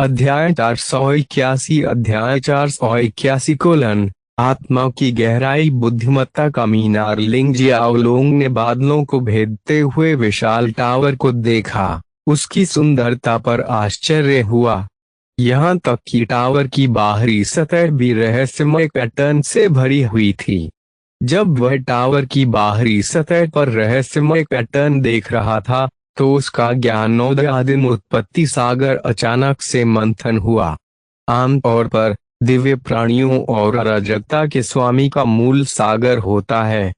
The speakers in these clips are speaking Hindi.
अध्याय 481 अध्याय 481 आत्मा की गहराई बुद्धिमत्ता का मीनार। लिंग जियाओलोंग ने बादलों को भेदते हुए विशाल टावर को देखा। उसकी सुंदरता पर आश्चर्य हुआ, यहाँ तक कि टावर की बाहरी सतह भी रहस्यमय पैटर्न से भरी हुई थी। जब वह टावर की बाहरी सतह पर रहस्यमय पैटर्न देख रहा था तो उसका ज्ञानोदय आदिम उत्पत्ति सागर अचानक से मंथन हुआ। आमतौर पर दिव्य प्राणियों और अराजकता के स्वामी का मूल सागर होता है।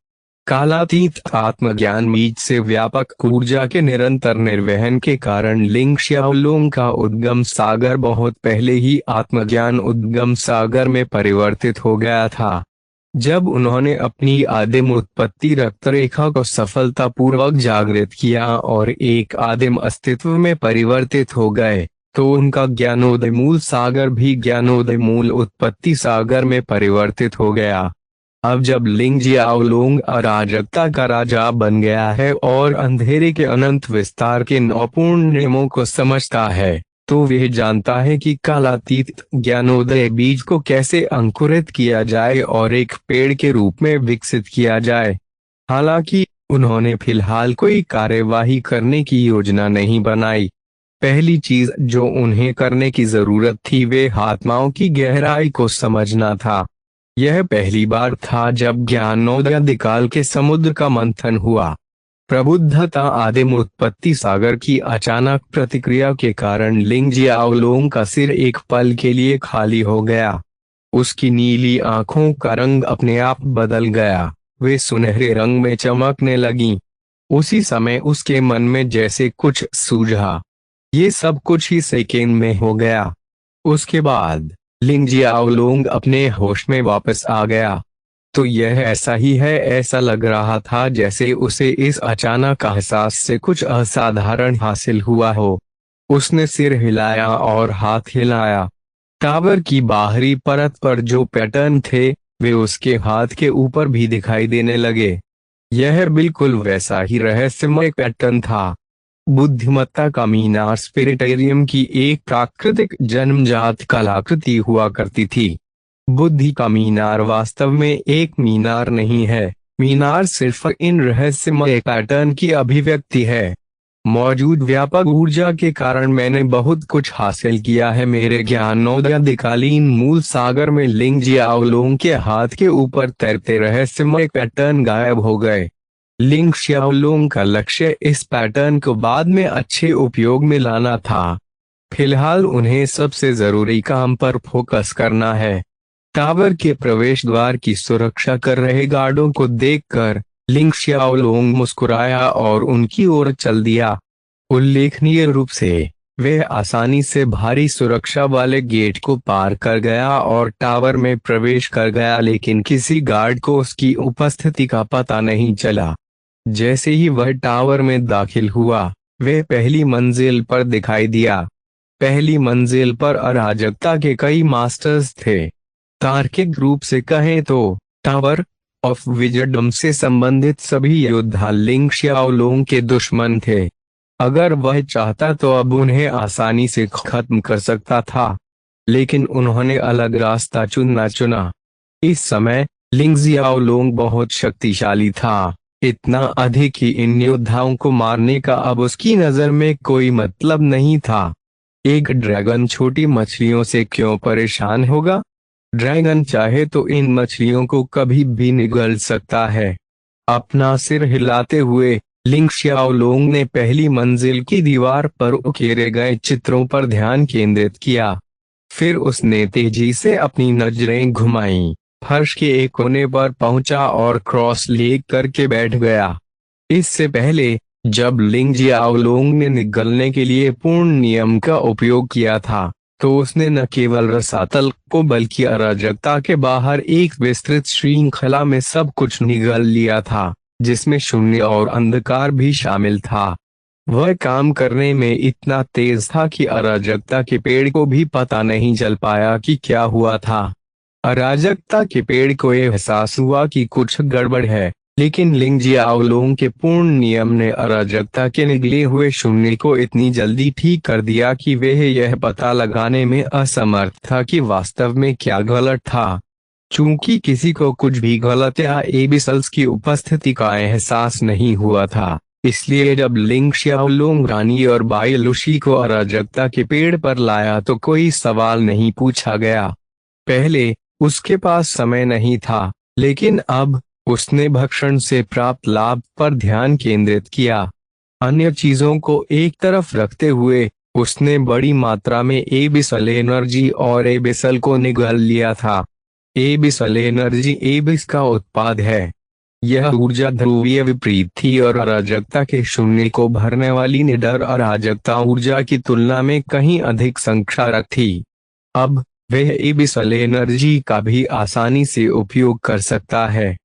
कालातीत आत्मज्ञान बीज से व्यापक ऊर्जा के निरंतर निर्वहन के कारण लिंग श्याओलोंग का उद्गम सागर बहुत पहले ही आत्मज्ञान उद्गम सागर में परिवर्तित हो गया था। जब उन्होंने अपनी आदिम उत्पत्ति रक्त रेखा को सफलतापूर्वक जागृत किया और एक आदिम अस्तित्व में परिवर्तित हो गए तो उनका ज्ञानोदय मूल सागर भी ज्ञानोदय मूल उत्पत्ति सागर में परिवर्तित हो गया। अब जब लिंग जियाओलोंग अराजकता का राजा बन गया है और अंधेरे के अनंत विस्तार के नौपूर्ण नियमों को समझता है तो वह जानता है कि कालातीत ज्ञानोदय बीज को कैसे अंकुरित किया जाए और एक पेड़ के रूप में विकसित किया जाए। हालांकि उन्होंने फिलहाल कोई कार्यवाही करने की योजना नहीं बनाई। पहली चीज जो उन्हें करने की जरूरत थी वे आत्माओं की गहराई को समझना था। यह पहली बार था जब ज्ञानोदय काल के समुद्र का मंथन हुआ। प्रबुद्धता आदिम उत्पत्ति सागर की अचानक प्रतिक्रिया के कारण लिंग जियाओलोंग का सिर एक पल के लिए खाली हो गया। उसकी नीली आंखों का रंग अपने आप बदल गया, वे सुनहरे रंग में चमकने लगीं। उसी समय उसके मन में जैसे कुछ सूझा। ये सब कुछ ही सेकेंड में हो गया। उसके बाद लिंग जियाओलोंग अपने होश में वापस आ गया। तो यह ऐसा ही है, ऐसा लग रहा था जैसे उसे इस अचानक एहसास से कुछ असाधारण हासिल हुआ हो। उसने सिर हिलाया और हाथ हिलाया। टावर की बाहरी परत पर जो पैटर्न थे वे उसके हाथ के ऊपर भी दिखाई देने लगे। यह बिल्कुल वैसा ही रहस्यमय पैटर्न था। बुद्धिमत्ता का मीनार स्पिरिटेरियम की एक प्राकृतिक जन्मजात कलाकृति हुआ करती थी। बुद्धि का मीनार वास्तव में एक मीनार नहीं है, मीनार सिर्फ इन रहस्यमय पैटर्न की अभिव्यक्ति है। मौजूद व्यापक ऊर्जा के कारण मैंने बहुत कुछ हासिल किया है। मेरे ज्ञानोदयकालीन मूल सागर में लिंग जियाओलोंग के हाथ के ऊपर तैरते रहस्यमय पैटर्न गायब हो गए। लिंग शियाओलोंग का लक्ष्य इस पैटर्न को बाद में अच्छे उपयोग में लाना था। फिलहाल उन्हें सबसे जरूरी काम पर फोकस करना है। टावर के प्रवेश द्वार की सुरक्षा कर रहे गार्डों को देखकर लिंग शियाओलोंग मुस्कुराया और उनकी ओर चल दिया। उल्लेखनीय रूप से वह आसानी से भारी सुरक्षा वाले गेट को पार कर गया और टावर में प्रवेश कर गया, लेकिन किसी गार्ड को उसकी उपस्थिति का पता नहीं चला। जैसे ही वह टावर में दाखिल हुआ वह पहली मंजिल पर दिखाई दिया। पहली मंजिल पर अराजकता के कई मास्टर्स थे। तार्किक रूप से कहें तो टावर ऑफ विजडम से संबंधित सभी योद्धा लिंग शियाओलोंग के दुश्मन थे। अगर वह चाहता तो अब उन्हें आसानी से खत्म कर सकता था, लेकिन उन्होंने अलग रास्ता चुना। इस समय लिंग जियाओलोंग बहुत शक्तिशाली था, इतना अधिक कि इन योद्धाओं को मारने का अब उसकी नजर में कोई मतलब नहीं था। एक ड्रैगन छोटी मछलियों से क्यों परेशान होगा? ड्रैगन चाहे तो इन मछलियों को कभी भी निगल सकता है। अपना सिर हिलाते हुए लिंग शियाओलोंग ने पहली मंजिल की दीवार पर उकेरे गए चित्रों पर ध्यान केंद्रित किया। फिर उसने तेजी से अपनी नजरें घुमाईं, फर्श के एक कोने पर पहुंचा और क्रॉस लेग करके बैठ गया। इससे पहले जब लिंग जियाओलोंग ने निगलने के लिए पूर्ण नियम का उपयोग किया था तो उसने न केवल रसातल को बल्कि अराजकता के बाहर एक विस्तृत श्रृंखला में सब कुछ निगल लिया था, जिसमें शून्य और अंधकार भी शामिल था। वह काम करने में इतना तेज था कि अराजकता के पेड़ को भी पता नहीं चल पाया कि क्या हुआ था। अराजकता के पेड़ को एहसास हुआ कि कुछ गड़बड़ है, लेकिन लिंग जियाओलोंग के पूर्ण नियम ने अराजकता के निगले हुए शून्य को इतनी जल्दी ठीक कर दिया कि वह यह पता लगाने में असमर्थ था कि वास्तव में क्या गलत था। चूंकि किसी को कुछ भी गलत या एबिसल्स की उपस्थिति का एहसास नहीं हुआ था, इसलिए जब लिंग शियाओलोंग रानी और बाई लुशी को अराजकता के पेड़ पर लाया तो कोई सवाल नहीं पूछा गया। पहले उसके पास समय नहीं था, लेकिन अब उसने भक्षण से प्राप्त लाभ पर ध्यान केंद्रित किया। अन्य चीजों को एक तरफ रखते हुए उसने बड़ी मात्रा में एबिसल एनर्जी और एबिसल को निगल लिया था। एबिसल एनर्जी एबिस का उत्पाद है। यह ऊर्जा ध्रुवीय विपरीत थी और अराजकता के शून्य को भरने वाली निडर अराजकता ऊर्जा की तुलना में कहीं अधिक संक्षारक थी। अब वह एबिसल एनर्जी का भी आसानी से उपयोग कर सकता है।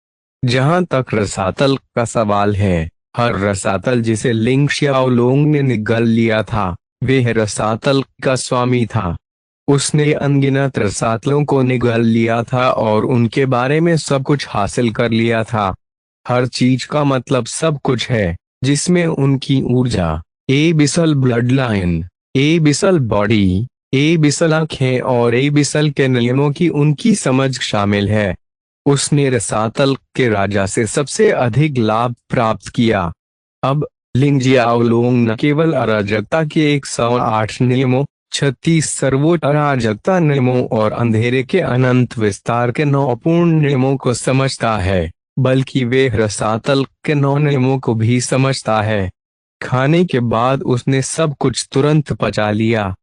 जहां तक रसातल का सवाल है, हर रसातल जिसे लिंग शियाओलोंग ने निगल लिया था, वह रसातल का स्वामी था। उसने अनगिनत रसातलों को निगल लिया था और उनके बारे में सब कुछ हासिल कर लिया था। हर चीज का मतलब सब कुछ है, जिसमें उनकी ऊर्जा, abyssal blood line, abyssal body, abyssal आंखें और एबिसल के नियमों की उनकी समझ शामिल है। उसने रसातल के राजा से सबसे अधिक लाभ प्राप्त किया। अब लिंग जियाओलोंग न केवल अराजकता के 108 नियमों, 36 सर्वोच्च अराजकता नियमों और अंधेरे के अनंत विस्तार के 9 पूर्ण नियमों को समझता है, बल्कि वे रसातल के 9 नियमों को भी समझता है। खाने के बाद उसने सब कुछ तुरंत पचा लिया।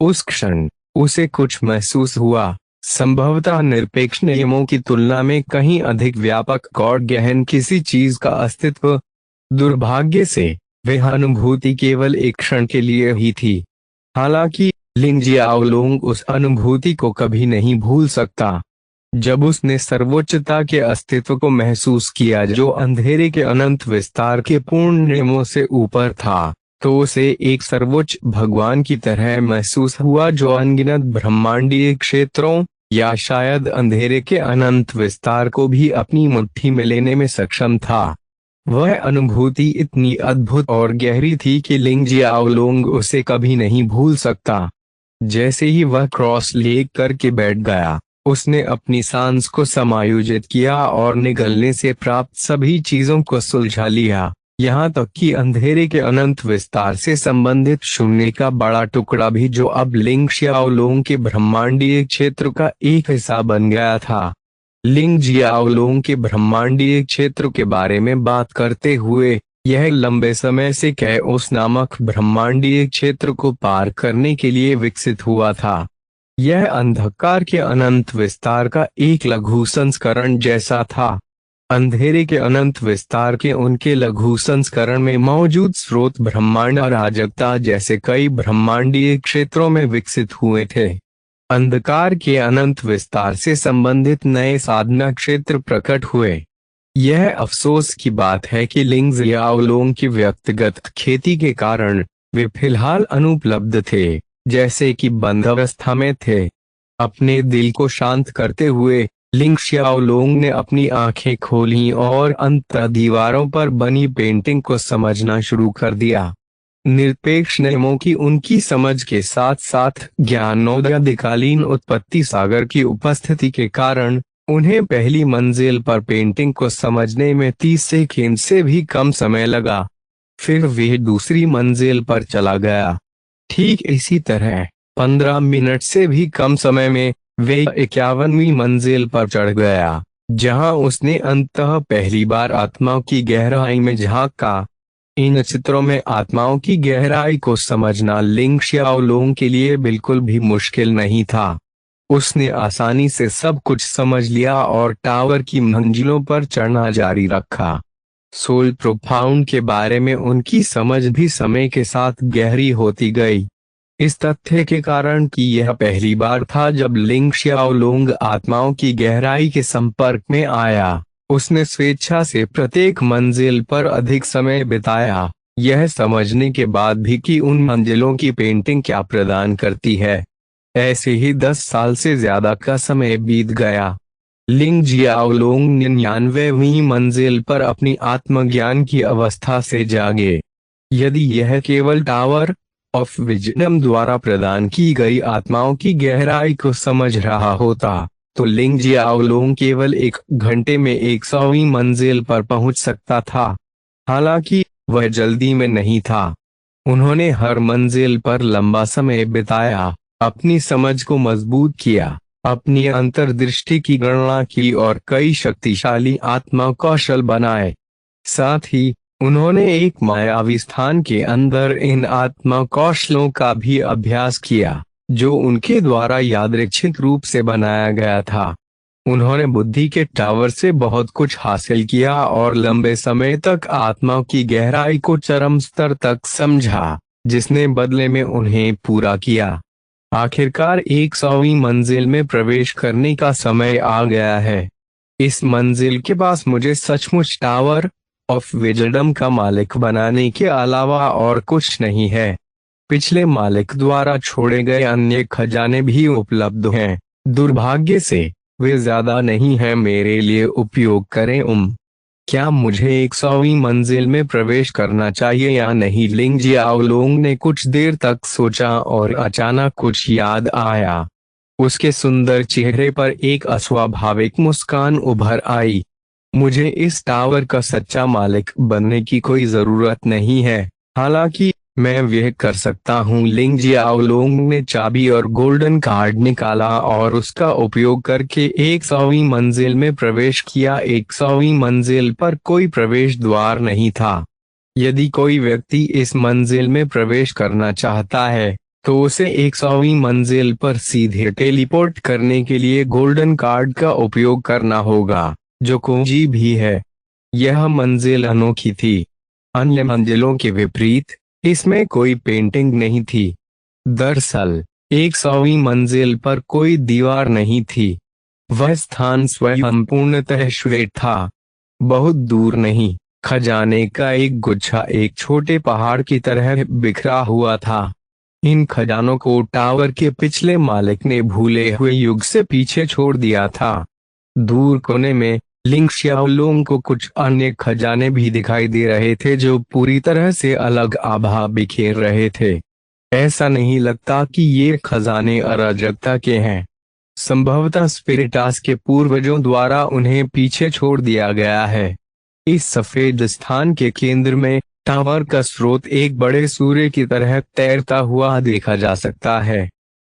उस क्षण उसे कुछ महसूस हुआ, संभवतः निरपेक्ष नियमों की तुलना में कहीं अधिक व्यापक और गहन किसी चीज का अस्तित्व। दुर्भाग्य से वह अनुभूति केवल एक क्षण के लिए ही थी। हालांकि लिंग जियाओलोंग उस अनुभूति को कभी नहीं भूल सकता। जब उसने सर्वोच्चता के अस्तित्व को महसूस किया जो अंधेरे के अनंत विस्तार के पूर्ण नियमों से ऊपर था, तो उसे एक सर्वोच्च भगवान की तरह महसूस हुआ जो अनगिनत ब्रह्मांडीय क्षेत्रों या शायद अंधेरे के अनंत विस्तार को भी अपनी मुट्ठी में लेने में सक्षम था। वह अनुभूति इतनी अद्भुत और गहरी थी कि लिंग जियाओलोंग उसे कभी नहीं भूल सकता। जैसे ही वह क्रॉस लेग करके बैठ गया, उसने अपनी सांस को समायोजित किया और निगलने से प्राप्त सभी चीजों को सुलझा लिया, यहाँ तक कि अंधेरे के अनंत विस्तार से संबंधित शून्य का बड़ा टुकड़ा भी, जो अब लिंग शियाओलोंग के ब्रह्मांडीय क्षेत्र का एक हिस्सा बन गया था। लिंग जियाओलोंग के ब्रह्मांडीय क्षेत्र के बारे में बात करते हुए, यह लंबे समय से कैओस नामक ब्रह्मांडीय क्षेत्र को पार करने के लिए विकसित हुआ था। यह अंधकार के अनंत विस्तार का एक लघु संस्करण जैसा था। अंधेरे के अनंत विस्तार के उनके लघु संस्करण में मौजूद स्रोत ब्रह्मांड अराजकता जैसे कई ब्रह्मांडीय क्षेत्रों में विकसित हुए थे। अंधकार के अनंत विस्तार से संबंधित नए साधना क्षेत्र प्रकट हुए। यह अफसोस की बात है कि लिंग जियाओलोंग की व्यक्तिगत खेती के कारण वे फिलहाल अनुपलब्ध थे, जैसे कि बंद अवस्था में थे। अपने दिल को शांत करते हुए लिंग शियाओलोंग ने अपनी आंखें खोलीं और अंततः दीवारों पर बनी पेंटिंग को समझना शुरू कर दिया। निरपेक्ष नियमों की उनकी समझ के साथ साथ ज्ञानोदयकालीन उत्पत्ति सागर की उपस्थिति के कारण उन्हें पहली मंजिल पर पेंटिंग को समझने में 30 सेकंड से भी कम समय लगा। फिर वह दूसरी मंजिल पर चला गया। ठीक इसी तरह 15 मिनट से भी कम समय में वह 51वीं मंजिल पर चढ़ गया, जहां उसने अंततः पहली बार आत्माओं की गहराई में झांका। इन चित्रों में आत्माओं की गहराई को समझना लिंग शियाओलोंग के लिए बिल्कुल भी मुश्किल नहीं था। उसने आसानी से सब कुछ समझ लिया और टावर की मंजिलों पर चढ़ना जारी रखा। सोल प्रोफाउंड के बारे में उनकी समझ भी समय के साथ गहरी होती गई। इस तथ्य के कारण कि यह पहली बार था जब लिंग शियाओलोंग आत्माओं की गहराई के संपर्क में आया, उसने स्वेच्छा से प्रत्येक मंजिल पर अधिक समय बिताया, यह समझने के बाद भी कि उन मंजिलों की पेंटिंग क्या प्रदान करती है। ऐसे ही 10 साल से ज्यादा का समय बीत गया। लिंग जियाओलोंग 99वीं मंजिल पर अपनी आत्मज्ञान की अवस्था से जागे। यदि यह केवल टावर ऑफ विजडम द्वारा प्रदान की गई आत्माओं की गहराई को समझ रहा होता, तो लिंग जियाओलोंग केवल 1 घंटे में 100वीं मंजिल पर पहुंच सकता था। हालांकि वह जल्दी में नहीं था। उन्होंने हर मंजिल पर लंबा समय बिताया, अपनी समझ को मजबूत किया, अपनी अंतर्दृष्टि की गणना की और कई शक्तिशाली आत्मा कौशल बनाए। साथ ही उन्होंने एक मायावी स्थान के अंदर इन आत्मा कौशलों का भी अभ्यास किया, जो उनके द्वारा यादृच्छिक रूप से बनाया गया था। उन्होंने बुद्धि के टावर से बहुत कुछ हासिल किया और लंबे समय तक आत्मा की गहराई को चरम स्तर तक समझा, जिसने बदले में उन्हें पूरा किया। आखिरकार 100वीं मंजिल में प्रवेश करने का समय आ गया है। इस मंजिल के पास मुझे सचमुच टावर ऑफ विजडम का मालिक बनाने के अलावा और कुछ नहीं है। पिछले मालिक द्वारा छोड़े गए अन्य खजाने भी उपलब्ध हैं, दुर्भाग्य से वे ज्यादा नहीं हैं। मेरे लिए उपयोग करें। क्या मुझे 100वीं मंजिल में प्रवेश करना चाहिए या नहीं? लिंग जियाओलोंग ने कुछ देर तक सोचा और अचानक कुछ याद आया। उसके सुंदर चेहरे पर एक अस्वाभाविक मुस्कान उभर आई। मुझे इस टावर का सच्चा मालिक बनने की कोई जरूरत नहीं है, हालांकि मैं यह कर सकता हूँ। लिंग जियाओलोंग ने चाबी और गोल्डन कार्ड निकाला और उसका उपयोग करके 100वीं मंजिल में प्रवेश किया। 100वीं मंजिल पर कोई प्रवेश द्वार नहीं था। यदि कोई व्यक्ति इस मंजिल में प्रवेश करना चाहता है, तो उसे 100वीं मंजिल पर सीधे टेलीपोर्ट करने के लिए गोल्डन कार्ड का उपयोग करना होगा, जो कुंजी भी है। यह मंजिल अनोखी थी। अन्य मंजिलों के विपरीत इसमें कोई पेंटिंग नहीं थी। दरअसल 100वीं मंजिल पर कोई दीवार नहीं थी। वह स्थान स्वयं पूर्णतः श्वेत था। बहुत दूर नहीं, खजाने का एक गुच्छा एक छोटे पहाड़ की तरह बिखरा हुआ था। इन खजानों को टावर के पिछले मालिक ने भूले हुए युग से पीछे छोड़ दिया था। दूर कोने में लिंग शियाओलोंग को कुछ अन्य खजाने भी दिखाई दे रहे थे, जो पूरी तरह से अलग आभा बिखेर रहे थे। ऐसा नहीं लगता कि ये खजाने अराजकता के हैं। संभवतः स्पिरिटास के पूर्वजों द्वारा उन्हें पीछे छोड़ दिया गया है। इस सफेद स्थान के केंद्र में टावर का स्रोत एक बड़े सूर्य की तरह तैरता हुआ देखा जा सकता है।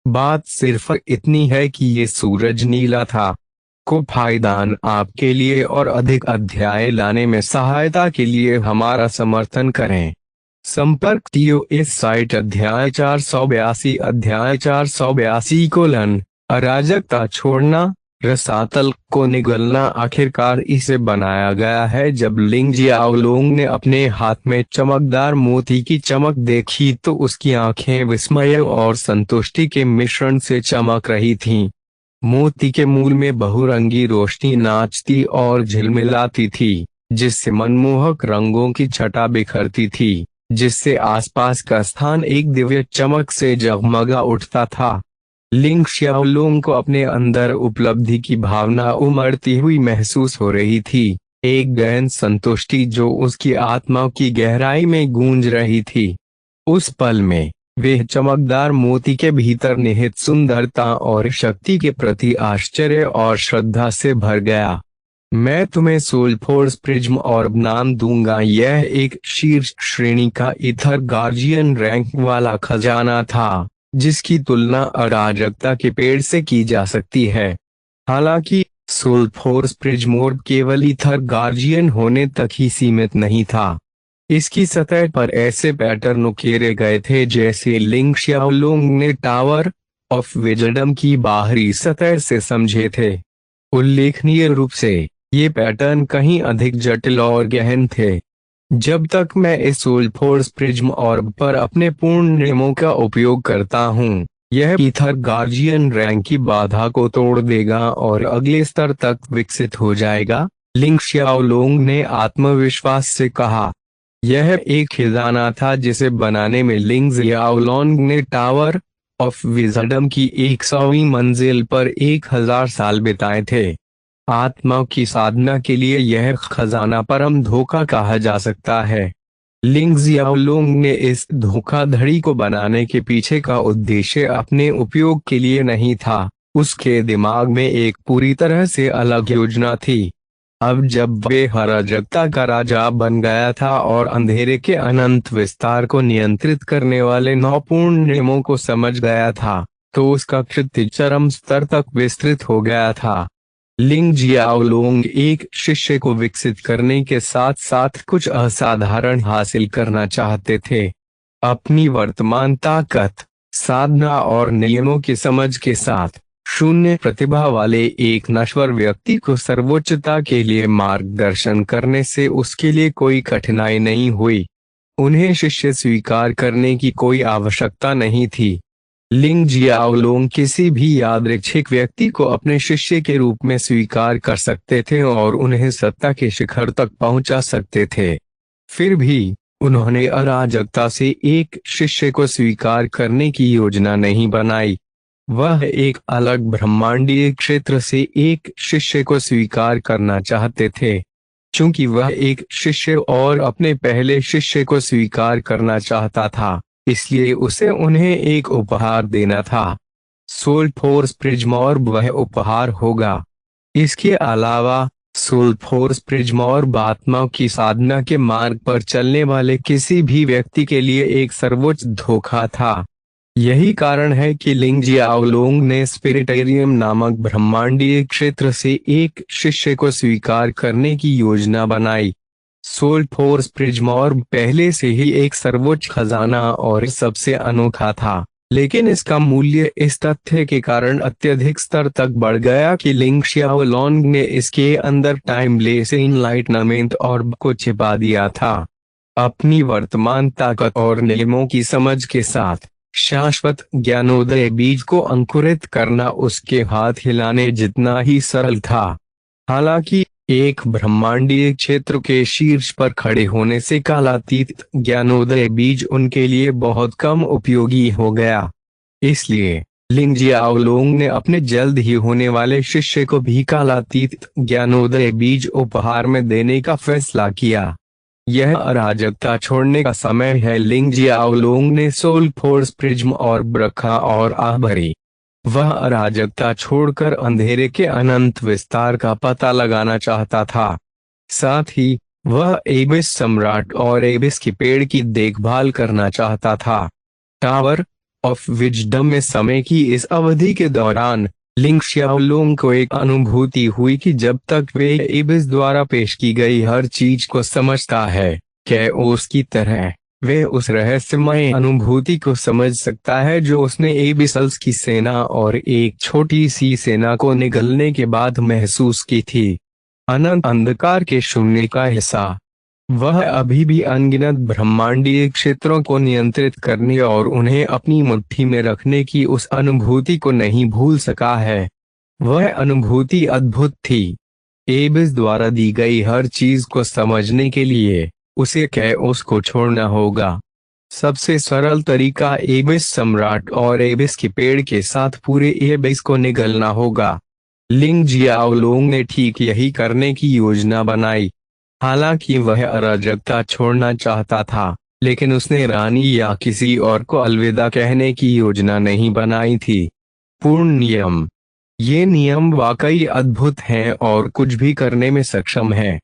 बात सिर्फ इतनी है कि ये सूरज नीला था। को फायदान आपके लिए और अधिक अध्याय लाने में सहायता के लिए हमारा समर्थन करें। संपर्क TOS साइट अध्याय 482 अराजकता छोड़ना, रसातल को निगलना। आखिरकार इसे बनाया गया है। जब लिंग जियाओलोंग ने अपने हाथ में चमकदार मोती की चमक देखी तो उसकी आंखें विस्मय और संतुष्टि के मिश्रण से चमक रही थीं। मोती के मूल में बहुरंगी रोशनी नाचती और झिलमिलाती थी, जिससे मनमोहक रंगों की छटा बिखरती थी, जिससे आसपास का स्थान एक दिव्य चमक से जगमगा उठता था। लिंग शियाओलोंग को अपने अंदर उपलब्धि की भावना उमड़ती हुई महसूस हो रही थी, एक गहन संतुष्टि जो उसकी आत्मा की गहराई में गूंज रही थी। उस पल में वह चमकदार मोती के भीतर निहित सुंदरता और शक्ति के प्रति आश्चर्य और श्रद्धा से भर गया। मैं तुम्हें सोल फोर्स प्रिज्म ऑर्ब नाम दूंगा। यह एक शीर्ष श्रेणी का ईथर गार्जियन रैंक वाला खजाना था, जिसकी तुलना अराजकता के पेड़ से की जा सकती है। हालांकि सोल फोर्स प्रिज्म ऑर्ब केवल ईथर गार्जियन होने तक ही सीमित नहीं था। इसकी सतह पर ऐसे पैटर्न उकेरे गए थे जैसे लिंग शियाओलोंग ने टावर ऑफ विजडम की बाहरी सतह से समझे थे। उल्लेखनीय रूप से ये पैटर्न कहीं अधिक जटिल और गहन थे। जब तक मैं इस सोल फोर्स प्रिज्म ऑर्ब पर अपने पूर्ण नियमों का उपयोग करता हूँ, यह ईथर गार्जियन रैंक की बाधा को तोड़ देगा और अगले स्तर तक विकसित हो जाएगा, लिंग शियाओलोंग ने आत्मविश्वास से कहा। यह एक खजाना था जिसे बनाने में लिंग जियाओलोंग ने टावर ऑफ विजडम की 100वीं मंजिल पर 1000 साल बिताए थे। आत्मा की साधना के लिए यह खजाना परम धोखा कहा जा सकता है। लिंग जियाओलोंग ने इस धोखाधड़ी को बनाने के पीछे का उद्देश्य अपने उपयोग के लिए नहीं था, उसके दिमाग में एक पूरी तरह से अलग योजना थी। अब जब वे अराजकता का राजा बन गया था और अंधेरे के अनंत विस्तार को नियंत्रित करने वाले 9 पूर्ण नियमों को समझ गया था, तो उसका कृत्य चरम स्तर तक विस्तृत हो गया था। लिंग जियाओलोंग एक शिष्य को विकसित करने के साथ साथ कुछ असाधारण हासिल करना चाहते थे। अपनी वर्तमान ताकत, साधना और नियमों की समझ के साथ शून्य प्रतिभा वाले एक नश्वर व्यक्ति को सर्वोच्चता के लिए मार्गदर्शन करने से उसके लिए कोई कठिनाई नहीं हुई। उन्हें शिष्य स्वीकार करने की कोई आवश्यकता नहीं थी। लिंग जियाओलोंग किसी भी यादृच्छिक व्यक्ति को अपने शिष्य के रूप में स्वीकार कर सकते थे और उन्हें सत्ता के शिखर तक पहुंचा सकते थे। फिर भी उन्होंने अराजकता से एक शिष्य को स्वीकार करने की योजना नहीं बनाई। वह एक अलग ब्रह्मांडीय क्षेत्र से एक शिष्य को स्वीकार करना चाहते थे। चूंकि वह एक शिष्य और अपने पहले शिष्य को स्वीकार करना चाहता था, इसलिए उसे उन्हें एक उपहार देना था। सोल फोर्स प्रिज्म और वह उपहार होगा। इसके अलावा सोल फोर्स प्रिज्म और आत्मा की साधना के मार्ग पर चलने वाले किसी भी व्यक्ति के लिए एक सर्वोच्च धोखा था। यही कारण है कि लिंग जियाओलोंग ने स्पिरिटेरियम नामक ब्रह्मांडीय क्षेत्र से एक शिष्य को स्वीकार करने की योजना बनाई। सोल फोर्स प्रिज्म और पहले से ही एक सर्वोच्च खजाना और सबसे अनोखा था, लेकिन इसका मूल्य इस तथ्य के कारण अत्यधिक स्तर तक बढ़ गया कि लिंग जियाओलोंग ने इसके अंदर टाइमलेस इनलाइटनमेंट ऑर्ब को छिपा दिया था। अपनी वर्तमान ताकत और नियमों की समझ के साथ शाश्वत ज्ञानोदय बीज को अंकुरित करना उसके हाथ हिलाने जितना ही सरल था। हालांकि एक ब्रह्मांडीय क्षेत्र के शीर्ष पर खड़े होने से कालातीत ज्ञानोदय बीज उनके लिए बहुत कम उपयोगी हो गया। इसलिए लिंग जियाओलोंग ने अपने जल्द ही होने वाले शिष्य को भी कालातीत ज्ञानोदय बीज उपहार में देने का फैसला किया। यह अराजकता छोड़ने का समय है। लिंग जियाओलोंग ने सोल फोर्स प्रिज्म और रखा और भरी। वह अराजकता छोड़कर अंधेरे के अनंत विस्तार का पता लगाना चाहता था। साथ ही वह एबिस सम्राट और एबिस की पेड़ की देखभाल करना चाहता था। टावर ऑफ विजडम में समय की इस अवधि के दौरान लिंग जियाओलोंग को एक अनुभूति हुई कि जब तक वे एबिस द्वारा पेश की गई हर चीज को समझता है, कैओस की तरह, वे उस रहस्यमय अनुभूति को समझ सकता है जो उसने एबिसल्स की सेना और एक छोटी सी सेना को निगलने के बाद महसूस की थी। अनंत अंधकार के शून्य का हिस्सा। वह अभी भी अनगिनत ब्रह्मांडीय क्षेत्रों को नियंत्रित करने और उन्हें अपनी मुट्ठी में रखने की उस अनुभूति को नहीं भूल सका है। वह अनुभूति अद्भुत थी। एबिस द्वारा दी गई हर चीज को समझने के लिए उसे कैओस को छोड़ना होगा। सबसे सरल तरीका एबिस सम्राट और एबिस के पेड़ के साथ पूरे एबिस को निगलना होगा। लिंग जियाओलोंग ने ठीक यही करने की योजना बनाई। हालांकि वह अराजकता छोड़ना चाहता था, लेकिन उसने रानी या किसी और को अलविदा कहने की योजना नहीं बनाई थी। पूर्ण नियम। ये नियम वाकई अद्भुत हैं और कुछ भी करने में सक्षम है।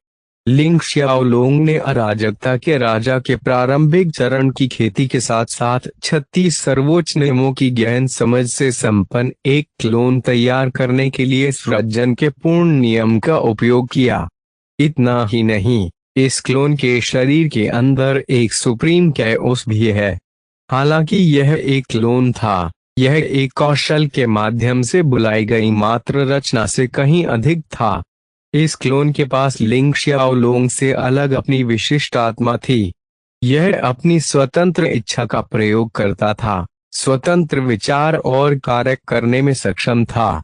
लिंग जियाओलोंग ने अराजकता के राजा के प्रारंभिक चरण की खेती के साथ साथ 36 सर्वोच्च नियमों की गहन समझ से संपन्न एक क्लोन तैयार करने के लिए सृजन के पूर्ण नियम का उपयोग किया। इतना ही नहीं, इस क्लोन के शरीर के अंदर एक सुप्रीम कैओस भी है। हालांकि यह एक क्लोन था, यह एक कौशल के माध्यम से बुलाई गई मात्र रचना से कहीं अधिक था। इस क्लोन के पास लिंग जियाओलोंग से अलग अपनी विशिष्ट आत्मा थी। यह अपनी स्वतंत्र इच्छा का प्रयोग करता था, स्वतंत्र विचार और कार्य करने में सक्षम था।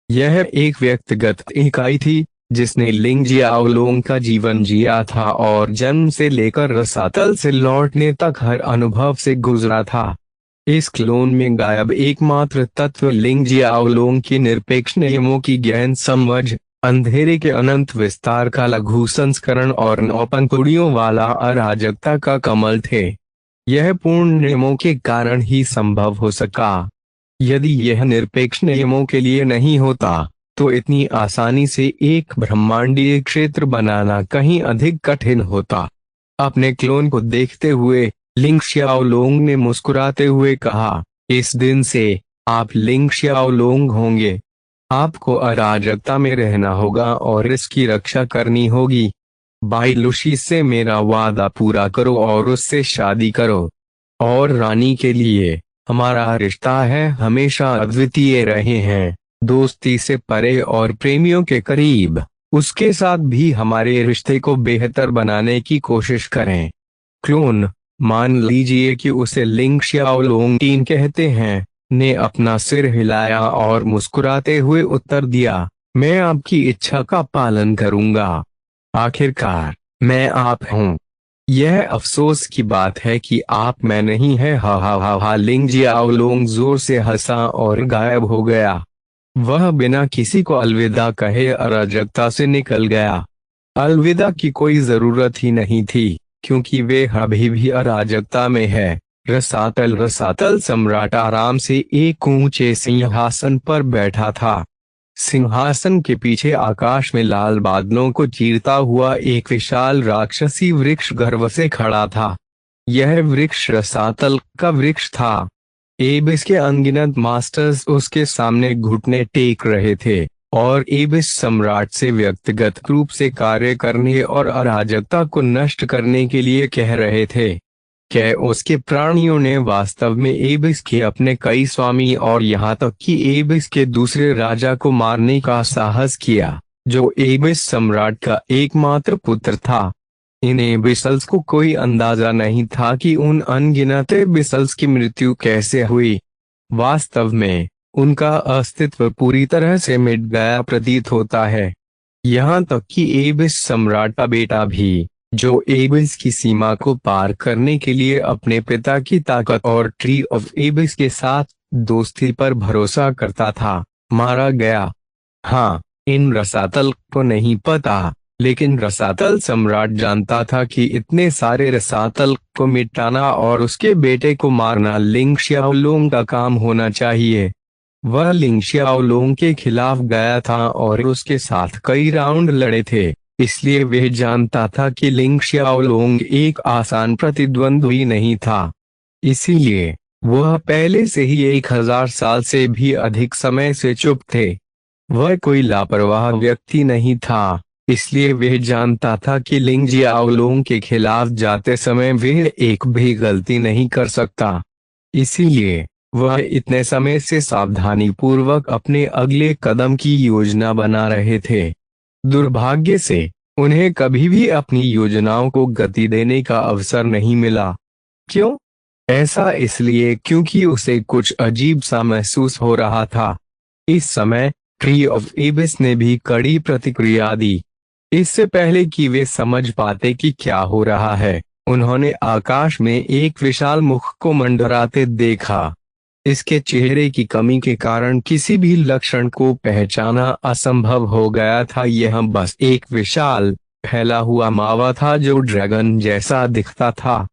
यह एक व्यक्तिगत इकाई थी जिसने लिंग जियाओलोंग का जीवन जिया था और जन्म से लेकर रसातल से लौटने तक हर अनुभव से गुजरा था। इस क्लोन में गायब एकमात्र तत्व लिंग जियाओलोंग की निरपेक्ष नियमों की गहन समझ, अंधेरे के अनंत विस्तार का लघु संस्करण और 9 पंखुड़ियों वाला अराजकता का कमल थे। यह पूर्ण नियमों के कारण ही संभव हो सका। यदि यह निरपेक्ष नियमों के लिए नहीं होता तो इतनी आसानी से एक ब्रह्मांडीय क्षेत्र बनाना कहीं अधिक कठिन होता। अपने क्लोन को देखते हुए लिंग शियाओलोंग ने मुस्कुराते हुए कहा, इस दिन से आप लिंग शियाओलोंग होंगे। आपको अराजकता में रहना होगा और इसकी रक्षा करनी होगी। बाई लुशी से मेरा वादा पूरा करो और उससे शादी करो। और रानी के लिए हमारा रिश्ता है हमेशा अद्वितीय रहे हैं, दोस्ती से परे और प्रेमियों के करीब। उसके साथ भी हमारे रिश्ते को बेहतर बनाने की कोशिश करें। क्लोन, मान लीजिए कि उसे लिंग शियाओलोंग टीन कहते हैं, ने अपना सिर हिलाया और मुस्कुराते हुए उत्तर दिया, मैं आपकी इच्छा का पालन करूंगा। आखिरकार मैं आप हूँ। यह अफसोस की बात है कि आप मैं नहीं है। हा हा हा हा। लिंग जियाओलोंग जोर से हंसा और गायब हो गया। वह बिना किसी को अलविदा कहे अराजकता से निकल गया। अलविदा की कोई जरूरत ही नहीं थी, क्योंकि वे अभी भी अराजकता में है। रसातल सम्राट आराम से एक ऊंचे सिंहासन पर बैठा था। सिंहासन के पीछे आकाश में लाल बादलों को चीरता हुआ एक विशाल राक्षसी वृक्ष गर्व से खड़ा था। यह वृक्ष रसातल का वृक्ष था। एबिस के अनगिनत मास्टर्स उसके सामने घुटने टेक रहे थे और एबिस सम्राट से व्यक्तिगत रूप से कार्य करने और अराजकता को नष्ट करने के लिए कह रहे थे। क्या उसके प्राणियों ने वास्तव में एबिस के अपने कई स्वामी और यहाँ तक कि एबिस के दूसरे राजा को मारने का साहस किया, जो एबिस सम्राट का एकमात्र पुत्र था। इन एबिसल्स को कोई अंदाजा नहीं था कि उन अनगिनत एबिसल्स की मृत्यु कैसे हुई। वास्तव में उनका अस्तित्व पूरी तरह से मिट गया प्रतीत होता है। यहाँ तक कि एबिस सम्राट का बेटा भी, जो एबिस की सीमा को पार करने के लिए अपने पिता की ताकत और ट्री ऑफ एबिस के साथ दोस्ती पर भरोसा करता था, मारा गया। हाँ, इन रसातल को नहीं पता, लेकिन रसातल सम्राट जानता था कि इतने सारे रसातल को मिटाना और उसके बेटे को मारना लिंग शियाओलोंग का काम होना चाहिए। वह लिंग शियाओलोंग के खिलाफ गया था और उसके साथ कई राउंड लड़े थे, इसलिए वह जानता था कि लिंग शियाओलोंग एक आसान प्रतिद्वंद्वी नहीं था। इसीलिए वह पहले से ही 1000 साल से भी अधिक समय से चुप थे। वह कोई लापरवाह व्यक्ति नहीं था, इसलिए वह जानता था कि लिंग जियाओलोंग के खिलाफ जाते समय वह एक भी गलती नहीं कर सकता। इसीलिए वह इतने समय से सावधानी पूर्वक अपने अगले कदम की योजना बना रहे थे। दुर्भाग्य से उन्हें कभी भी अपनी योजनाओं को गति देने का अवसर नहीं मिला। क्यों? ऐसा इसलिए क्योंकि उसे कुछ अजीब सा महसूस हो रहा था। इस समय ट्री ऑफ एबिस ने भी कड़ी प्रतिक्रिया दी। इससे पहले कि वे समझ पाते कि क्या हो रहा है, उन्होंने आकाश में एक विशाल मुख को मंडराते देखा। इसके चेहरे की कमी के कारण किसी भी लक्षण को पहचाना असंभव हो गया था। यह बस एक विशाल फैला हुआ मावा था जो ड्रैगन जैसा दिखता था।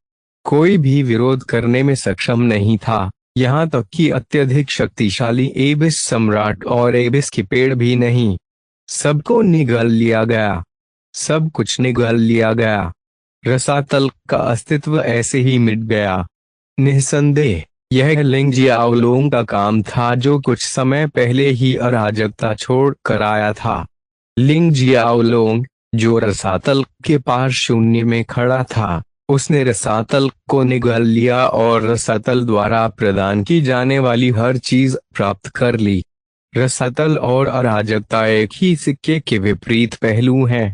कोई भी विरोध करने में सक्षम नहीं था, यहाँ तक कि अत्यधिक शक्तिशाली एबिस सम्राट और एबिस के पेड़ भी नहीं। सबको निगल लिया गया। सब कुछ निगल लिया गया। रसातल का अस्तित्व ऐसे ही मिट गया। निस्संदेह यह लिंग जियाओलोंग का काम था, जो कुछ समय पहले ही अराजकता छोड़ कर आया था। लिंग जियाओलोंग, जो रसातल के पास शून्य में खड़ा था, उसने रसातल को निगल लिया और रसातल द्वारा प्रदान की जाने वाली हर चीज प्राप्त कर ली। रसातल और अराजकता एक ही सिक्के के विपरीत पहलू हैं।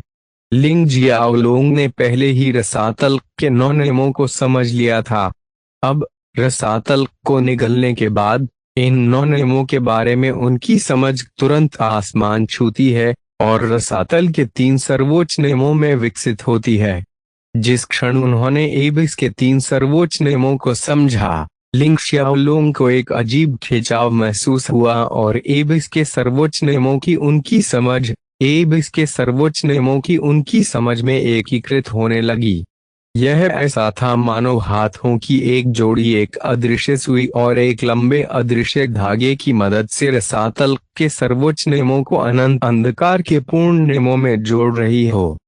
लिंग जियाओलोंग ने पहले ही रसातल के 9 नियमों को समझ लिया था। अब रसातल को निगलने के बाद इन 9 नियमों के बारे में उनकी समझ तुरंत आसमान छूती है और रसातल के 3 सर्वोच्च नियमों में विकसित होती है। जिस क्षण उन्होंने एबिस के 3 सर्वोच्च नियमों को समझा, लिंग शियाओलोंग को एक अजीब खिंचाव महसूस हुआ और एबिस के सर्वोच्च नियमों की उनकी समझ एबिस के सर्वोच्च नियमों की उनकी समझ में एकीकृत होने लगी। यह ऐसा था मानो हाथों की एक जोड़ी एक अदृश्य सुई और एक लंबे अदृश्य धागे की मदद से रसातल के सर्वोच्च नियमों को अनंत अंधकार के पूर्ण नियमों में जोड़ रही हो।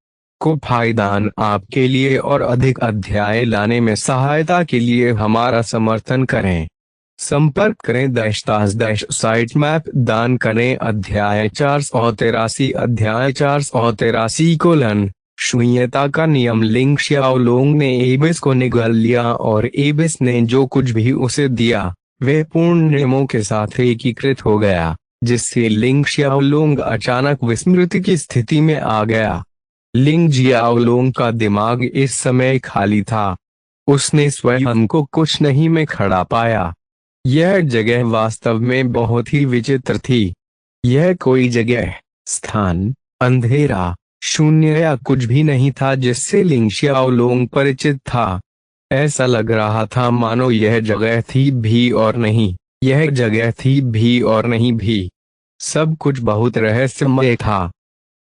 को फायदान आपके लिए और अधिक अध्याय लाने में सहायता के लिए हमारा समर्थन करें। संपर्क करें -- मैप दान करें। अध्याय 483 शून्यता का नियम। लिंग शियाओलोंग ने एबिस को निगल लिया और एबिस ने जो कुछ भी उसे दिया वह पूर्ण नियमों के साथ एकीकृत हो गया, जिससे लिंग शियाओलोंग अचानक विस्मृति की स्थिति में आ गया। लिंग जियाओलोंग का दिमाग इस समय खाली था। उसने स्वयं को कुछ नहीं में खड़ा पाया। यह जगह वास्तव में बहुत ही विचित्र थी। यह कोई जगह, स्थान, अंधेरा, शून्य या कुछ भी नहीं था जिससे लिंग शियाओलोंग परिचित था। ऐसा लग रहा था मानो यह जगह थी भी और नहीं, यह जगह थी भी और नहीं भी। सब कुछ बहुत रहस्यमय था।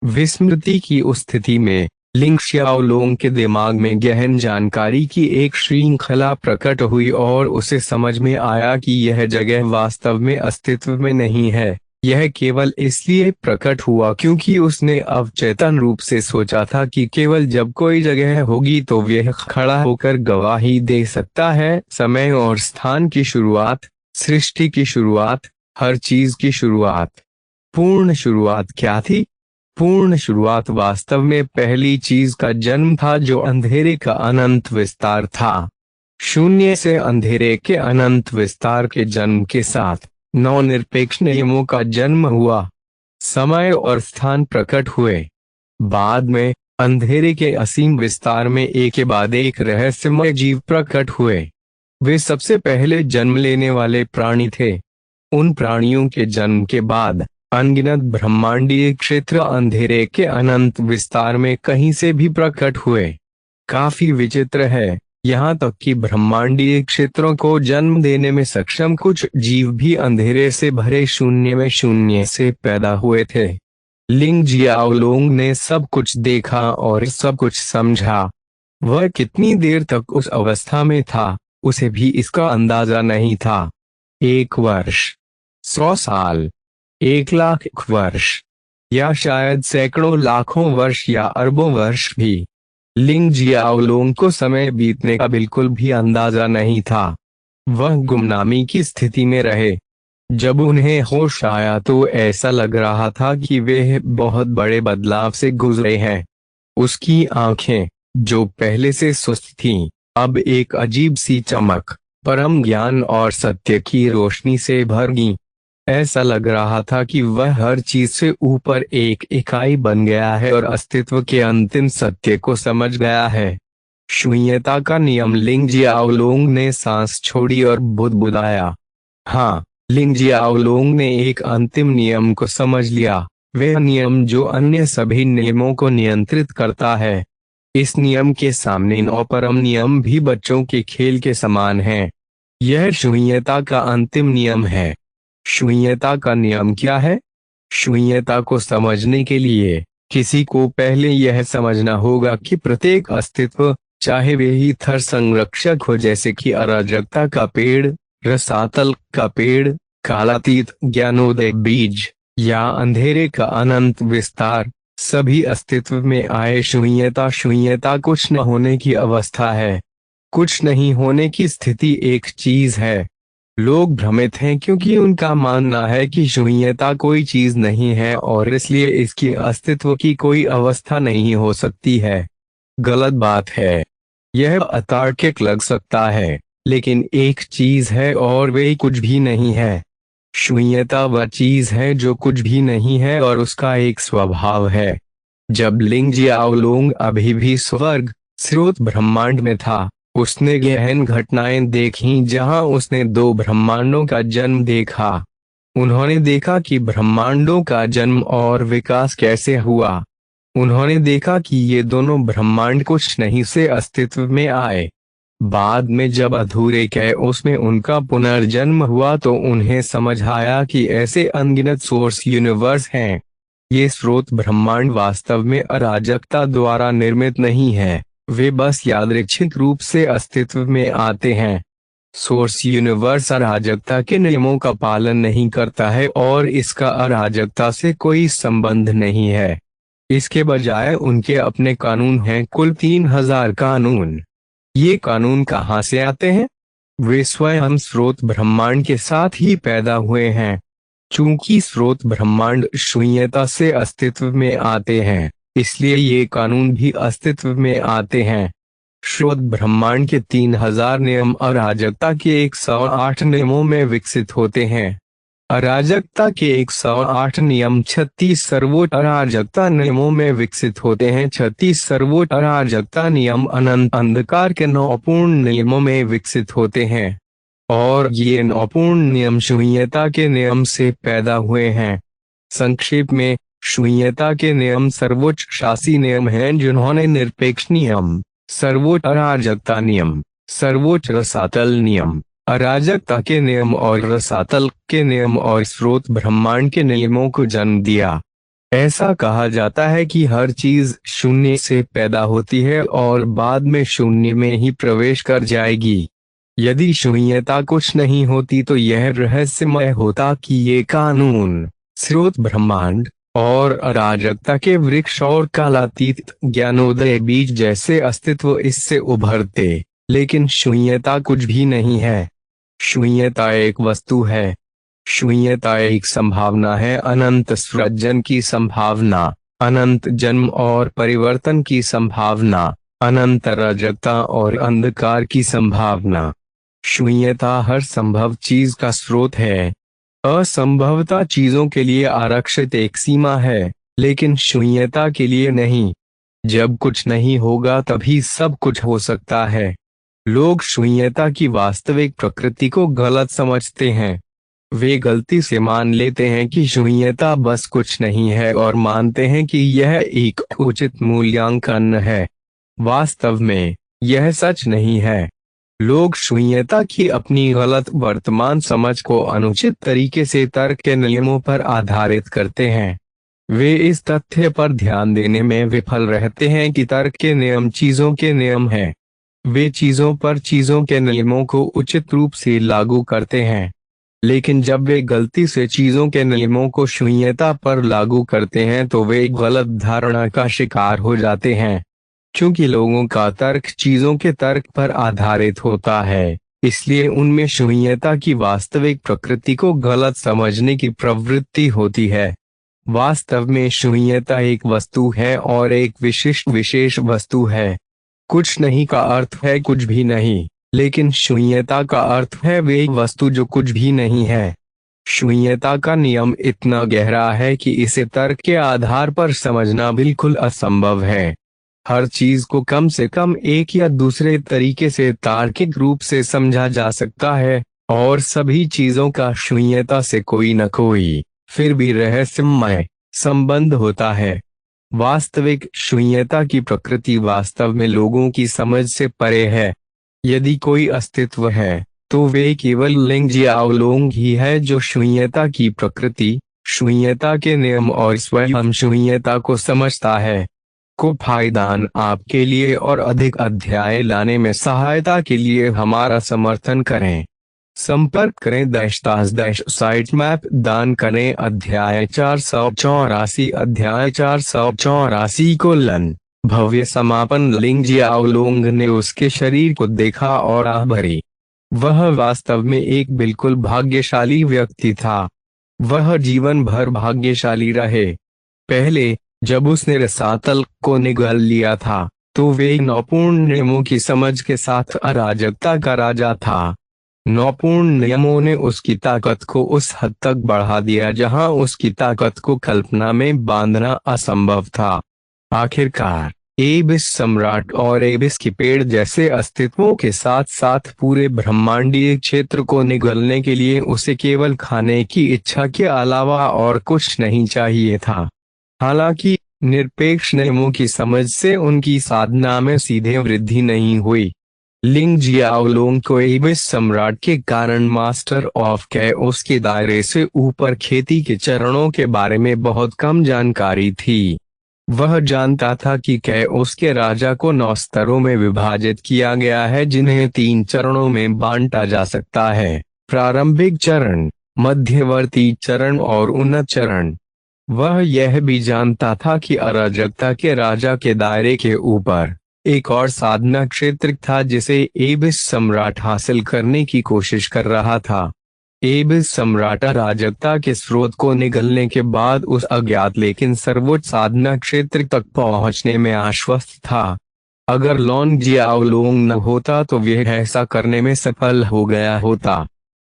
विस्मृति की उस स्थिति में लिंग शियाओलोंग के दिमाग में गहन जानकारी की एक श्रृंखला प्रकट हुई और उसे समझ में आया कि यह जगह वास्तव में अस्तित्व में नहीं है। यह केवल इसलिए प्रकट हुआ क्योंकि उसने अवचेतन रूप से सोचा था कि केवल जब कोई जगह होगी तो वह खड़ा होकर गवाही दे सकता है। समय और स्थान की शुरुआत, सृष्टि की शुरुआत, हर चीज की शुरुआत। पूर्ण शुरुआत क्या थी? पूर्ण शुरुआत वास्तव में पहली चीज का जन्म था जो अंधेरे का अनंत विस्तार था। शून्य से अंधेरे के अनंत विस्तार के जन्म के साथ नौ-निरपेक्ष नियमों का जन्म हुआ। समय और स्थान प्रकट हुए। बाद में अंधेरे के असीम विस्तार में एक के बाद एक रहस्यमय जीव प्रकट हुए। वे सबसे पहले जन्म लेने वाले प्राणी थे। उन प्राणियों के जन्म के बाद अनगिनत ब्रह्मांडीय क्षेत्र अंधेरे के अनंत विस्तार में कहीं से भी प्रकट हुए। काफी विचित्र है, यहाँ तक कि ब्रह्मांडीय क्षेत्रों को जन्म देने में सक्षम कुछ जीव भी अंधेरे से भरे शून्य में शून्य से पैदा हुए थे। लिंग जियाओलोंग ने सब कुछ देखा और सब कुछ समझा। वह कितनी देर तक उस अवस्था में था उसे भी इसका अंदाजा नहीं था। 1 वर्ष, 100 साल, 1,00,000 वर्ष, या शायद सैकड़ों लाखों वर्ष या अरबों वर्ष भी। लिंग जियाओलोंग को समय बीतने का बिल्कुल भी अंदाजा नहीं था। वह गुमनामी की स्थिति में रहे। जब उन्हें होश आया तो ऐसा लग रहा था कि वे बहुत बड़े बदलाव से गुजरे हैं। उसकी आंखें, जो पहले से सुस्त थीं, अब एक अजीब सी चमक, परम ज्ञान और सत्य की रोशनी से भर गईं। ऐसा लग रहा था कि वह हर चीज से ऊपर एक इकाई बन गया है और अस्तित्व के अंतिम सत्य को समझ गया है। शून्यता का नियम। लिंग जियाओलोंग ने सांस छोड़ी और बुदबुदाया, हाँ, लिंग जियाओलोंग ने एक अंतिम नियम को समझ लिया, वह नियम जो अन्य सभी नियमों को नियंत्रित करता है। इस नियम के सामने 9 परम नियम भी बच्चों के खेल के समान हैं। यह शून्यता का अंतिम नियम है। शून्यता का नियम क्या है? शून्यता को समझने के लिए किसी को पहले यह समझना होगा कि प्रत्येक अस्तित्व, चाहे वे ही थर संरक्षक हो जैसे कि अराजकता का पेड़, रसातल का पेड़, कालातीत ज्ञानोदय बीज, या अंधेरे का अनंत विस्तार, सभी अस्तित्व में आए शून्यता। शून्यता कुछ न होने की अवस्था है। कुछ नहीं होने की स्थिति एक चीज है। लोग भ्रमित हैं क्योंकि उनका मानना है कि शून्यता कोई चीज नहीं है और इसलिए इसकी अस्तित्व की कोई अवस्था नहीं हो सकती है। गलत बात है। यह अतार्किक लग सकता है, लेकिन एक चीज है और वे कुछ भी नहीं है। शून्यता वह चीज है जो कुछ भी नहीं है और उसका एक स्वभाव है। जब लिंग जियाओलोंग अभी भी स्वर्ग स्रोत ब्रह्मांड में था, उसने गहन घटनाएं देखीं जहां उसने 2 ब्रह्मांडों का जन्म देखा। उन्होंने देखा कि ब्रह्मांडों का जन्म और विकास कैसे हुआ। उन्होंने देखा कि ये दोनों ब्रह्मांड कुछ नहीं से अस्तित्व में आए। बाद में जब अधूरे कैओस में उनका पुनर्जन्म हुआ तो उन्हें समझ आया कि ऐसे अनगिनत सोर्स यूनिवर्स हैं। ये स्रोत ब्रह्मांड वास्तव में अराजकता द्वारा निर्मित नहीं है, वे बस यादृच्छिक रूप से अस्तित्व में आते हैं। सोर्स यूनिवर्स अराजकता के नियमों का पालन नहीं करता है और इसका अराजकता से कोई संबंध नहीं है। इसके बजाय उनके अपने कानून हैं, कुल 3000 कानून। ये कानून कहाँ से आते हैं? वे स्वयं स्रोत ब्रह्मांड के साथ ही पैदा हुए हैं। चूंकि स्रोत ब्रह्मांड शून्यता से अस्तित्व में आते हैं, इसलिए ये कानून भी अस्तित्व में आते हैं। स्रोत ब्रह्मांड के 3000 नियम अराजकता के 108 नियमों में विकसित होते हैं। अराजकता के 108 नियम 36 सर्वोच्च अराजकता नियमों में विकसित होते हैं। 36 सर्वोच्च अराजकता नियम अनंत अंधकार के 9 पूर्ण नियमों में विकसित होते हैं, और ये 9 पूर्ण नियम शून्यता के नियम से पैदा हुए हैं। संक्षेप में, शून्यता के नियम सर्वोच्च शासी नियम हैं जिन्होंने निरपेक्ष नियम, सर्वोच्च अराजकता नियम, सर्वोच्च रसातल नियम, अराजकता के नियम और रसातल के नियम और स्रोत ब्रह्मांड के नियमों को जन्म दिया। ऐसा कहा जाता है कि हर चीज शून्य से पैदा होती है और बाद में शून्य में ही प्रवेश कर जाएगी। यदि शून्यता कुछ नहीं होती तो यह रहस्यमय होता कि ये कानून, स्रोत ब्रह्मांड और अराजकता के वृक्ष और कालातीत ज्ञानोदय बीज जैसे अस्तित्व इससे उभरते, लेकिन शून्यता कुछ भी नहीं है। शून्यता एक वस्तु है। शून्यता एक संभावना है, अनंत सृजन की संभावना, अनंत जन्म और परिवर्तन की संभावना, अनंत अराजकता और अंधकार की संभावना। शून्यता हर संभव चीज का स्रोत है। असंभवता चीजों के लिए आरक्षित एक सीमा है, लेकिन शून्यता के लिए नहीं। जब कुछ नहीं होगा तभी सब कुछ हो सकता है। लोग शून्यता की वास्तविक प्रकृति को गलत समझते हैं। वे गलती से मान लेते हैं कि शून्यता बस कुछ नहीं है और मानते हैं कि यह एक उचित मूल्यांकन है। वास्तव में यह सच नहीं है। लोग शून्यता की अपनी गलत वर्तमान समझ को अनुचित तरीके से तर्क के नियमों पर आधारित करते हैं। वे इस तथ्य पर ध्यान देने में विफल रहते हैं कि तर्क के नियम चीजों के नियम हैं। वे चीजों पर चीजों के नियमों को उचित रूप से लागू करते हैं, लेकिन जब वे गलती से चीजों के नियमों को शून्यता पर लागू करते हैं तो वे गलत धारणा का शिकार हो जाते हैं। क्योंकि लोगों का तर्क चीजों के तर्क पर आधारित होता है, इसलिए उनमें शून्यता की वास्तविक प्रकृति को गलत समझने की प्रवृत्ति होती है। वास्तव में शून्यता एक वस्तु है और एक विशिष्ट विशेष वस्तु है। कुछ नहीं का अर्थ है कुछ भी नहीं, लेकिन शून्यता का अर्थ है वे वस्तु जो कुछ भी नहीं है। शून्यता का नियम इतना गहरा है कि इसे तर्क के आधार पर समझना बिल्कुल असंभव है। हर चीज को कम से कम एक या दूसरे तरीके से तार्किक रूप से समझा जा सकता है, और सभी चीजों का शून्यता से कोई न कोई फिर भी रहस्यमय संबंध होता है। वास्तविक शून्यता की प्रकृति वास्तव में लोगों की समझ से परे है। यदि कोई अस्तित्व है तो वे केवल लिंग जियाओलोंग ही है जो शून्यता की प्रकृति, शून्यता के नियम और स्वयं शून्यता को समझता है। को फायदान आपके लिए और अधिक अध्याय लाने में सहायता के लिए हमारा समर्थन करें। संपर्क करें -- मैप दान करें। अध्याय 484 अध्याय 484 भव्य समापन। लिंग जियाओलोंग ने उसके शरीर को देखा और आह भरी। वह वास्तव में एक बिल्कुल भाग्यशाली व्यक्ति था। वह जीवन भर भाग्यशाली रहे। पहले जब उसने रसातल को निगल लिया था तो वे 9 पूर्ण नियमों की समझ के साथ अराजकता का राजा था। 9 पूर्ण नियमों ने उसकी ताकत को उस हद तक बढ़ा दिया जहां उसकी ताकत को कल्पना में बांधना असंभव था। आखिरकार एबिस सम्राट और एबिस की पेड़ जैसे अस्तित्वों के साथ साथ पूरे ब्रह्मांडीय क्षेत्र को निगलने के लिए उसे केवल खाने की इच्छा के अलावा और कुछ नहीं चाहिए था। हालांकि निरपेक्ष नियमों की समझ से उनकी साधना में सीधे वृद्धि नहीं हुई, लिंग जियाओलोंग को एबिस सम्राट के कारण मास्टर ऑफ कैओस के दायरे से ऊपर खेती के चरणों के बारे में बहुत कम जानकारी थी। वह जानता था कि कैओस के राजा को 9 स्तरों में विभाजित किया गया है, जिन्हें 3 चरणों में बांटा जा सकता है: प्रारंभिक चरण, मध्यवर्ती चरण और उन्नत चरण। वह यह भी जानता था कि अराजकता के राजा के दायरे के ऊपर एक और साधना क्षेत्र था जिसे एबिस सम्राट हासिल करने की कोशिश कर रहा था। एबिस सम्राट अराजकता के स्रोत को निगलने के बाद उस अज्ञात लेकिन सर्वोच्च साधना क्षेत्र तक पहुंचने में आश्वस्त था। अगर लॉन्ग जियाओलोंग न होता तो वह ऐसा करने में सफल हो गया होता।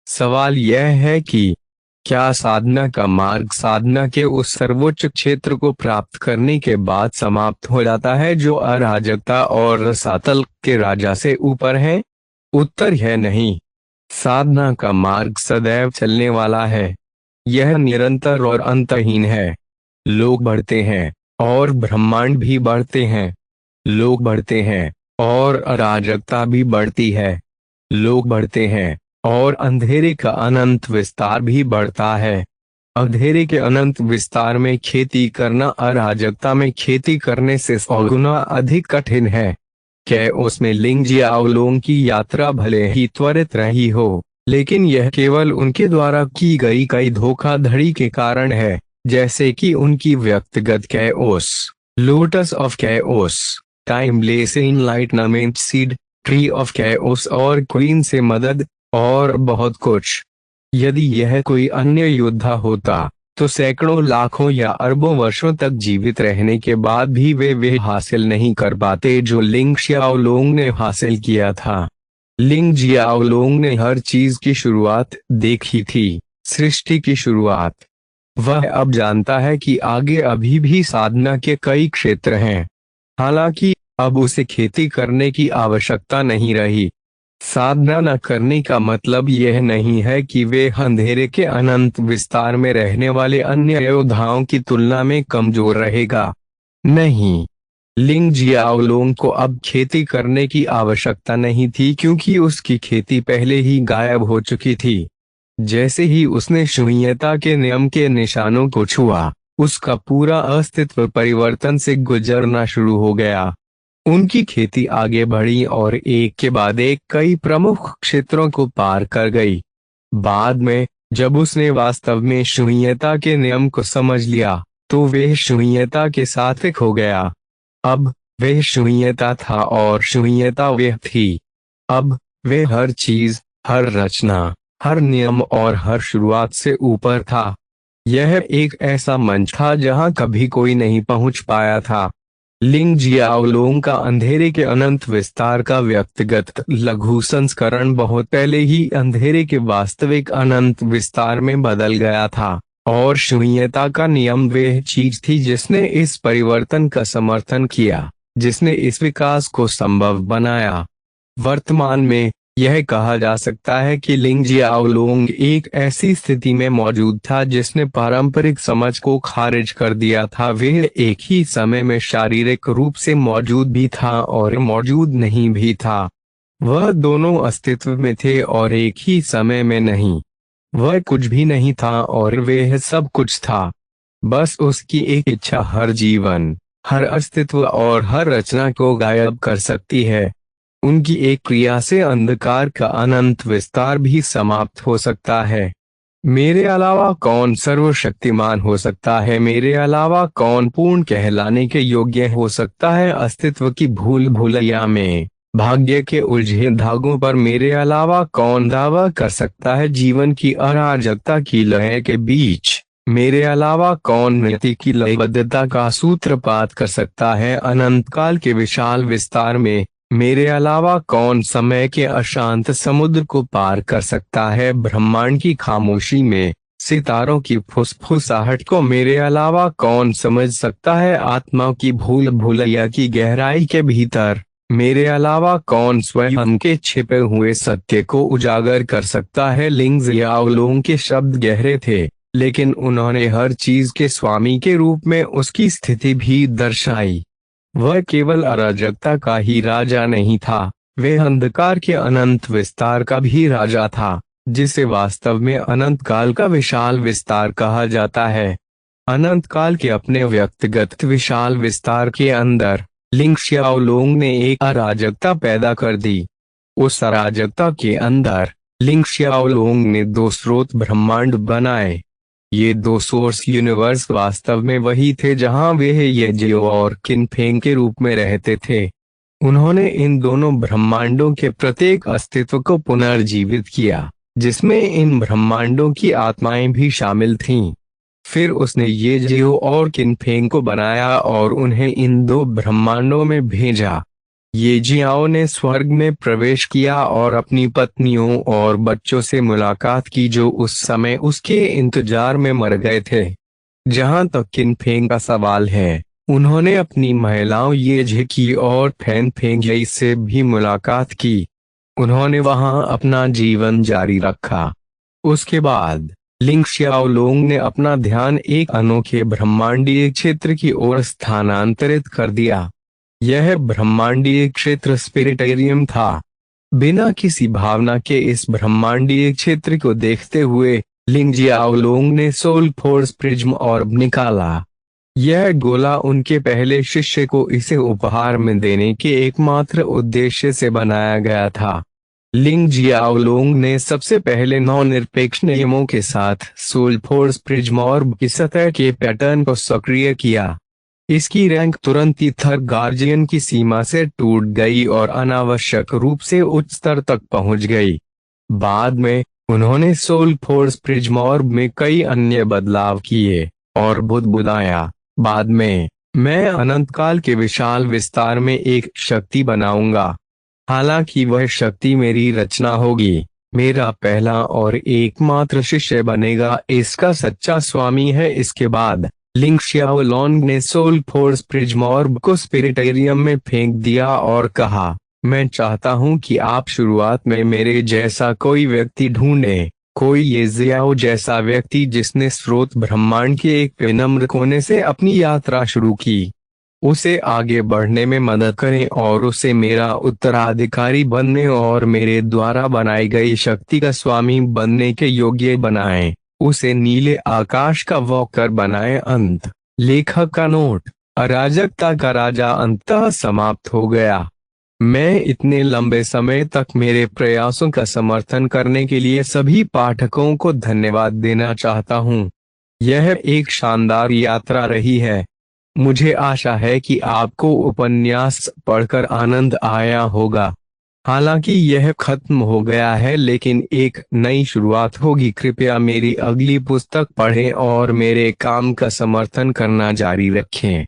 सवाल यह है कि क्या साधना का मार्ग साधना के उस सर्वोच्च क्षेत्र को प्राप्त करने के बाद समाप्त हो जाता है जो अराजकता और रसातल के राजा से ऊपर है? उत्तर है नहीं। साधना का मार्ग सदैव चलने वाला है। यह निरंतर और अंतहीन है। लोग बढ़ते हैं और ब्रह्मांड भी बढ़ते हैं। लोग बढ़ते हैं और अराजकता भी बढ़ती है। लोग बढ़ते हैं और अंधेरे का अनंत विस्तार भी बढ़ता है। अंधेरे के अनंत विस्तार में खेती करना अराजकता में खेती करने से 100 गुना अधिक कठिन है। कैओस में लिंग जियाओलोंग की यात्रा भले ही त्वरित रही हो, लेकिन यह केवल उनके द्वारा की गई कई धोखाधड़ी के कारण है, जैसे कि उनकी व्यक्तिगत chaos, lotus of chaos, timeless enlightenment seed, tree of chaos और क्वीन से मदद, और बहुत कुछ। यदि यह कोई अन्य योद्धा होता तो सैकड़ों लाखों या अरबों वर्षों तक जीवित रहने के बाद भी वे हासिल नहीं कर पाते जो लिंग जियाओलोंग ने हासिल किया था। लिंग जियाओलोंग ने हर चीज की शुरुआत देखी थी, सृष्टि की शुरुआत। वह अब जानता है कि आगे अभी भी साधना के कई क्षेत्र हैं। हालांकि अब उसे खेती करने की आवश्यकता नहीं रही। साधना न करने का मतलब यह नहीं है कि वे अंधेरे के अनंत विस्तार में रहने वाले अन्य योद्धाओं की तुलना में कमजोर रहेगा। नहीं, लिंग जियाओलोंग को अब खेती करने की आवश्यकता नहीं थी क्योंकि उसकी खेती पहले ही गायब हो चुकी थी। जैसे ही उसने शून्यता के नियम के निशानों को छुआ, उसका पूरा अस्तित्व परिवर्तन से गुजरना शुरू हो गया। उनकी खेती आगे बढ़ी और एक के बाद एक कई प्रमुख क्षेत्रों को पार कर गई। बाद में जब उसने वास्तव में शून्यता के नियम को समझ लिया तो वह शून्यता के साथ एक हो गया। अब वह शून्यता था और शून्यता वह थी। अब वह हर चीज, हर रचना, हर नियम और हर शुरुआत से ऊपर था। यह एक ऐसा मंच था जहां कभी कोई नहीं पहुंच पाया था। लिंग जियाओलोंग का अंधेरे के अनंत विस्तार का व्यक्तिगत लघु संस्करण बहुत पहले ही अंधेरे के वास्तविक अनंत विस्तार में बदल गया था, और शून्यता का नियम वह चीज थी जिसने इस परिवर्तन का समर्थन किया, जिसने इस विकास को संभव बनाया। वर्तमान में यह कहा जा सकता है कि लिंग जियाओलोंग एक ऐसी स्थिति में मौजूद था जिसने पारंपरिक समझ को खारिज कर दिया था। वह एक ही समय में शारीरिक रूप से मौजूद भी था और मौजूद नहीं भी था। वह दोनों अस्तित्व में थे और एक ही समय में नहीं। वह कुछ भी नहीं था और वह सब कुछ था। बस उसकी एक इच्छा हर जीवन, हर अस्तित्व और हर रचना को गायब कर सकती है। उनकी एक क्रिया से अंधकार का अनंत विस्तार भी समाप्त हो सकता है। मेरे अलावा कौन सर्वशक्तिमान हो सकता है? मेरे अलावा कौन पूर्ण कहलाने के योग्य हो सकता है? अस्तित्व की भूल भुलैया में, भाग्य के उलझे धागों पर मेरे अलावा कौन दावा कर सकता है? जीवन की अराजकता की लय के बीच मेरे अलावा कौन नियति की लयबद्धता का सूत्रपात कर सकता है? अनंत काल के विशाल विस्तार में मेरे अलावा कौन समय के अशांत समुद्र को पार कर सकता है? ब्रह्मांड की खामोशी में सितारों की फुसफुसाहट को मेरे अलावा कौन समझ सकता है? आत्मा की भूल भुलैया की गहराई के भीतर मेरे अलावा कौन स्वयं के छिपे हुए सत्य को उजागर कर सकता है? लिंग जियाओलोंग के शब्द गहरे थे, लेकिन उन्होंने हर चीज के स्वामी के रूप में उसकी स्थिति भी दर्शाई। वह केवल अराजकता का ही राजा नहीं था, वह अंधकार के अनंत विस्तार का भी राजा था, जिसे वास्तव में अनंत काल का विशाल विस्तार कहा जाता है। अनंत काल के अपने व्यक्तिगत विशाल विस्तार के अंदर लिंग शियाओलोंग ने एक अराजकता पैदा कर दी। उस अराजकता के अंदर लिंग शियाओलोंग ने दो स्रोत ब्रह्मांड बनाए। ये दो सोर्स यूनिवर्स वास्तव में वही थे जहां वे ये जियो और किनफेंग के रूप में रहते थे। उन्होंने इन दोनों ब्रह्मांडों के प्रत्येक अस्तित्व को पुनर्जीवित किया, जिसमें इन ब्रह्मांडों की आत्माएं भी शामिल थीं। फिर उसने ये जियो और किनफेंग को बनाया और उन्हें इन दो ब्रह्मांडों में भेजा। ये जियाओ ने स्वर्ग में प्रवेश किया और अपनी पत्नियों और बच्चों से मुलाकात की जो उस समय उसके इंतजार में मर गए थे। जहां तक किनफेंग का सवाल है, उन्होंने अपनी महिलाओं ये झिकी और फैनफेंग से भी मुलाकात की। उन्होंने वहां अपना जीवन जारी रखा। उसके बाद लिंग शियाओलोंग ने अपना ध्यान एक अनोखे ब्रह्मांडीय क्षेत्र की ओर स्थानांतरित कर दिया। यह ब्रह्मांडीय क्षेत्र स्पिरिटेरियम था। बिना किसी भावना के इस ब्रह्मांडीय क्षेत्र को देखते हुए लिंग जियाओलोंग ने सोल फोर्स प्रिज्म ऑर्ब निकाला। यह गोला उनके पहले शिष्य को इसे उपहार में देने के एकमात्र उद्देश्य से बनाया गया था। लिंग जियाओलोंग ने सबसे पहले 9 निरपेक्ष नियमों के साथ सोल फोर्स प्रिज्म ऑर्ब की सतह के पैटर्न को सक्रिय किया। इसकी रैंक तुरंत ईथर गार्जियन की सीमा से टूट गई और अनावश्यक रूप से उच्च स्तर तक पहुंच गई। बाद में उन्होंने सोल फोर्स प्रिज्म ऑर्ब में कई अन्य बदलाव किए और बुदबुदाया, बाद में मैं अनंत काल के विशाल विस्तार में एक शक्ति बनाऊंगा। हालांकि वह शक्ति मेरी रचना होगी। मेरा पहला और एकमात्र शिष्य बनेगा, इसका सच्चा स्वामी है। इसके बाद लिंग शियाओलोंग ने सोल फोर्स प्रिज्म ऑर्ब को स्पिरिटेरियम में फेंक दिया और कहा, मैं चाहता हूं कि आप शुरुआत में मेरे जैसा कोई व्यक्ति ढूंढें, कोई ये जियाओ जैसा व्यक्ति जिसने स्रोत ब्रह्मांड के एक विनम्र कोने से अपनी यात्रा शुरू की। उसे आगे बढ़ने में मदद करें और उसे मेरा उत्तराधिकारी बनने और मेरे द्वारा बनाई गई शक्ति का स्वामी बनने के योग्य बनाएं। उसे नीले आकाश का वॉकर बनाएं। अंत। लेखक का नोट: अराजकता का राजा अंततः समाप्त हो गया। मैं इतने लंबे समय तक मेरे प्रयासों का समर्थन करने के लिए सभी पाठकों को धन्यवाद देना चाहता हूं। यह एक शानदार यात्रा रही है। मुझे आशा है कि आपको उपन्यास पढ़कर आनंद आया होगा। हालांकि यह खत्म हो गया है, लेकिन एक नई शुरुआत होगी। कृपया मेरी अगली पुस्तक पढ़ें और मेरे काम का समर्थन करना जारी रखें।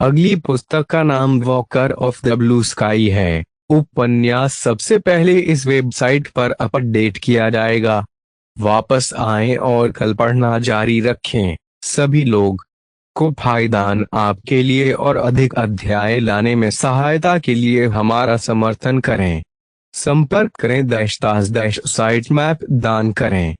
अगली पुस्तक का नाम walker of the blue sky है। उपन्यास सबसे पहले इस वेबसाइट पर अपडेट किया जाएगा। वापस आएं और कल पढ़ना जारी रखें। सभी लोग को फायदान आपके लिए और अधिक अध्याय लाने में सहायता के लिए हमारा समर्थन करें। संपर्क करें -- साइट मैप दान करें।